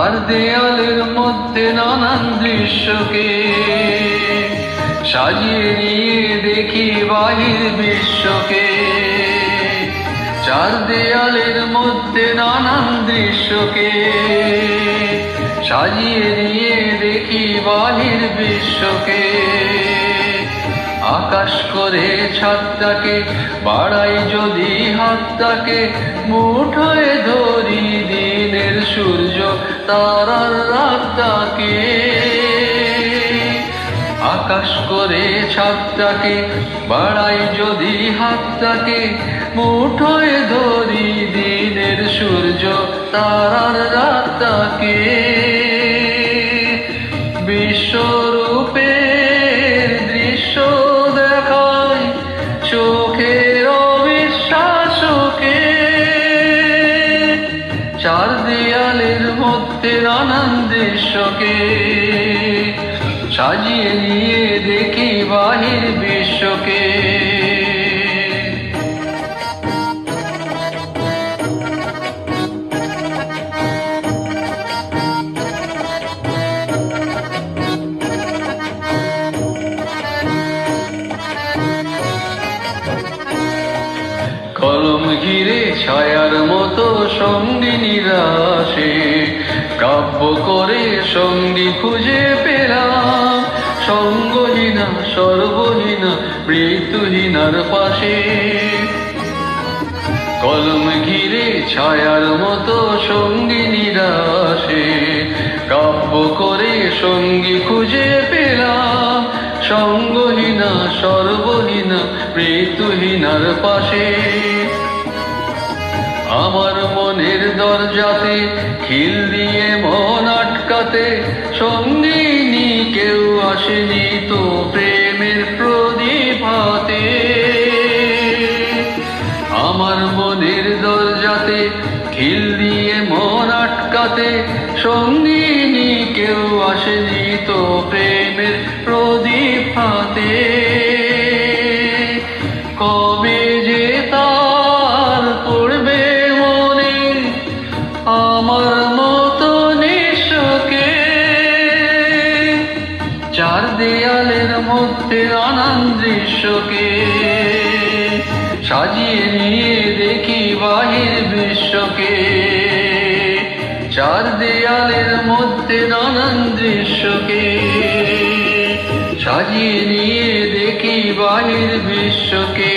আর দেয়ালের মধ্যে নানান দৃশ্যকে সাজিয়ে নিয়ে দেখি বাহির বিশ্বকে। চার দেয়ালের মধ্যে নানান দৃশ্যকে সাজিয়ে নিয়ে দেখি বাহির বিশ্বকে। আকাশ করে ছাদটাকে বাড়াই যদি হাতটাকে, মুঠোয় ধরি দিনের সূর্য তারার রাতটাকে। আকাশ করে ছাদটাকে বাড়াই যদি হাতটাকে, মুঠোয় ধরি দিনের সূর্য তারার রাতটাকে। বিশ্বরূপের দৃশ্য দেখাই চোখের অবিশ্বাসকে। চার দেয়ালের মধ্যে নানান দৃশ্যকে সাজিয়ে নিয়ে দেখি বাহির বিশ্বকে। কলম ঘিরে ছায়ার মতো সঙ্গিনীরা আসে, কাব্য করে সঙ্গী খুঁজে পেলাম। সঙ্গহীনা সর্বহীনা মৃত্যুহীনার পাশে। কলম ঘিরে ছায়ার মতো সঙ্গিনীরা আসে, কাব্য করে সঙ্গী খুঁজে পেলাম। সঙ্গহীনা সর্বহীনা মৃত্যুহীনার পাশে। আমার মনের দরজাতে খিল দিয়ে মন আটকাতে, সঙ্গিনী কেউ আসেনি তো প্রেমের প্রদীপ হাতে। আমার মনের দরজাতে খিল দিয়ে মন আটকাতে, সঙ্গিনী কেউ আসেনি তো প্রেমের প্রদীপ হাতে। কবে যে তার পড়বে মনে আমার মতো নিঃশোকে। চার দেয়ালের মধ্যে নানান দৃশ্যকে সাজিয়ে নিয়ে দেখি বাহির বিশ্বকে। চার দেয়ালের মধ্যে নানান দৃশ্যকে সাজিয়ে নিয়ে দেখি বাহির বিশ্বকে।